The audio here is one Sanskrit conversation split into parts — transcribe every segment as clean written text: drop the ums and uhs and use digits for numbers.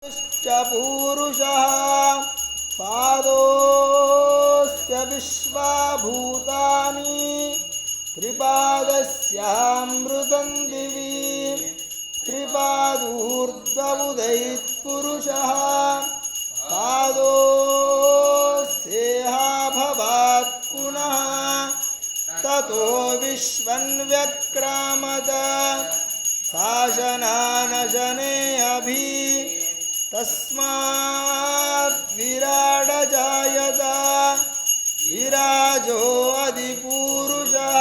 पूरुषः पादोऽस्य विश्वभूतानि त्रिपादस्यामृतं दिवि त्रिपादूर्ध्वमुदैः पुरुषः पादोऽस्येह भवात् पुनः ततो विश्वन्व्यक्रामत शासनानशने अभि तस्मात् विराड जायत विराजो अधिपूरुषः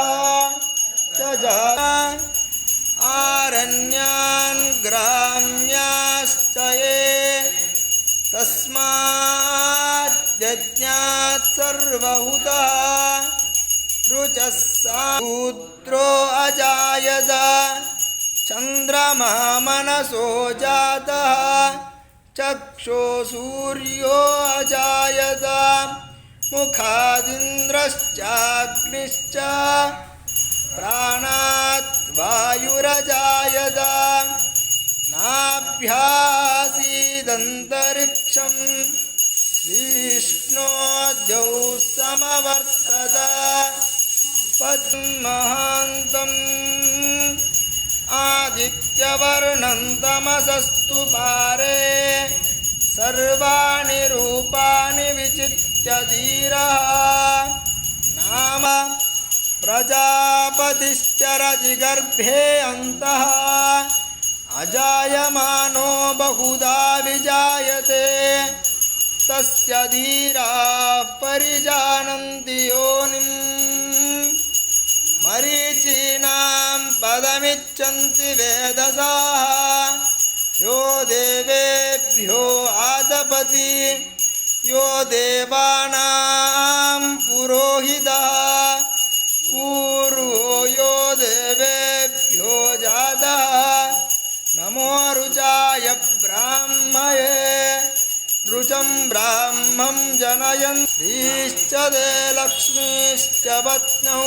आरण्यान् ग्राम्याश्च ये तस्मात् यज्ञात् सर्वहुतः रुचः शूद्रो अजायत चन्द्रमा मनसो जातः चक्षो सूर्यो अजायत मुखादिन्द्रश्चाग्निश्च प्राणात् वायुरजायत नाभ्यासीदन्तरिक्षं विष्णोऽद्यौ समवर्तत पद्महान्तम् आदित्यवर्णं तमसस्तु पारे सर्वाणि रूपाणि विचित्य धीरः नाम प्रजापतिश्चरजिगर्भे अन्तः अजायमानो बहुधा विजायते तस्य धीराः परिजानन्ति योनिम् मरीचीनां पदमिच्छन्ति वेदसाः यो देवेभ्यो आतपति यो देवानां पुरोहितः पूर्वो यो देवेभ्यो जातः नमो रुचाय ब्राह्मये रुचं ब्राह्मं जनयन् श्रीश्च ते लक्ष्मीश्च पत्न्यौ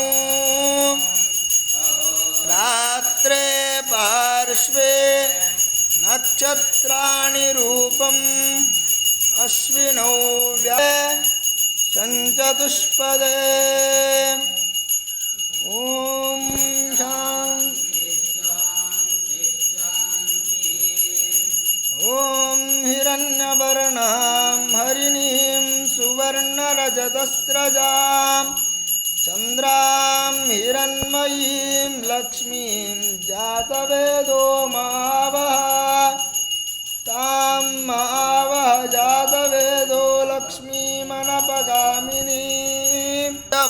रात्रे पार्श्वे नक्षत्राणि रूपम् अश्विनौ चतुष्पदे ॐ ॐ हिरण्यवर्णां हरिणीं सुवर्णरजतस्रजां चन्द्रां हिरण्मयीं लक्ष्मीं जातवेदो महावः तां महावः जातवेदो लक्ष्मीमनपगामिनीं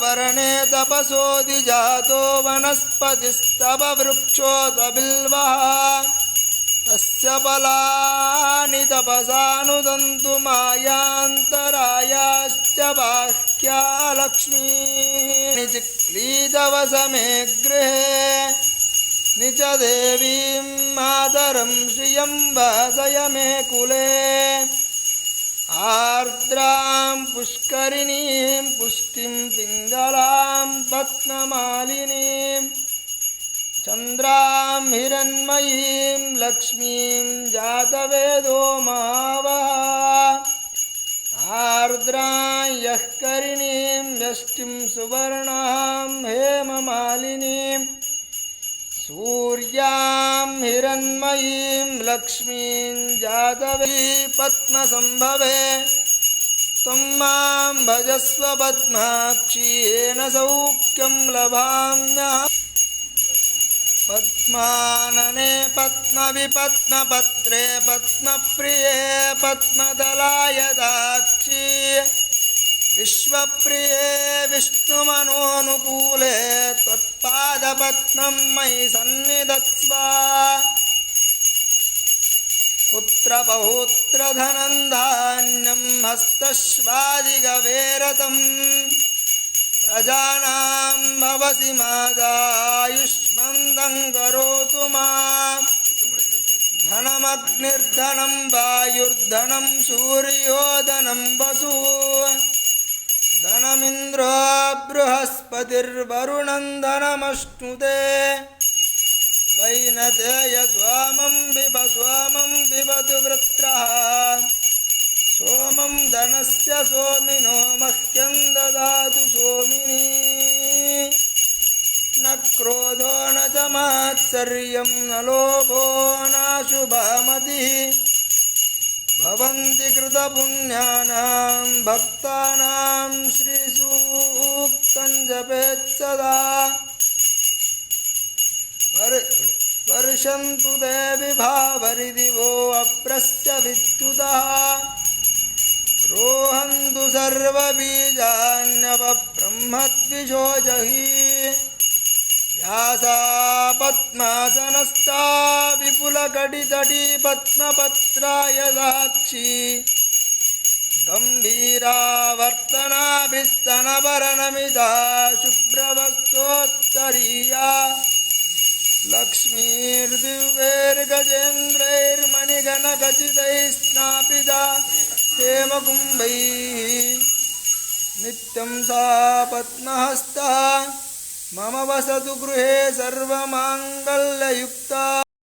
वर्णे तपसोऽधिजातो वनस्पतिस्तव वृक्षोऽत बिल्वः तस्य फलानि तपसानुदन्तु मायान्तरायाश्च बाह्या लक्ष्मी चिक्लीदवसमे गृहे निच देवीं मातरं श्रियं वासय मे कुले आर्द्रां पुष्करिणीं पुष्टिं पिङ्गलां पद्ममालिनीं चन्द्रां हिरण्मयीं लक्ष्मीं जातवेदो महावः आर्द्रां यःकरिणीं यष्टिं सुवर्णां हेममालिनीं सूर्यां हिरण्मयीं लक्ष्मीं जातवे पद्मसम्भवे त्वं मां भजस्व पद्माक्षी येन सौख्यं लभाम्यहम् पद्मानने पद्मविपद्मपत्रे पद्मप्रिये पद्मदलायदाक्षी विश्वप्रिये विष्णुमनोनुकूले त्वत्पादपद्मं मयि सन्निधत्स्व पुत्रपौत्रधनं धान्यं हस्तश्वादिगवेरतं प्रजानां भवसि मादायुष्मन्दं करोतु माम् धनमग्निर्धनं वायुर्धनं सूर्योधनं वसु धनमिन्द्रो बृहस्पतिर्वरुणं धनमश्नुते वैनतेय स्वामं पिबतु वृत्रः सोमं धनस्य सोमिनो मह्यं ददातु सोमिनी न क्रोधो न च मात्सर्यं न लोभो नाशुभमतिः भवन्ति कृतपुण्यानां भक्तानां श्रीसूक्तं जपेत् सदा वर्षन्तु देवि भावरिदिवो अप्रस्य विद्युतः रोहन्तु सर्वबीजान्यवब्रह्मद्विषोजहि या सा पद्मासनस्था विपुलकटितटी पद्मपत्राय साक्षी गम्भीरावर्तनाभिस्तनभरणमिता शुभ्रवस्त्रोत्तरीया लक्ष्मीर्दिव्यैर्गजेन्द्रैर्मणिगणखचितैः स्नापिता हेमकुम्भैः नित्यं सा पद्महस्ता मम वसतु गृहे सर्वमाङ्गल्ययुक्ता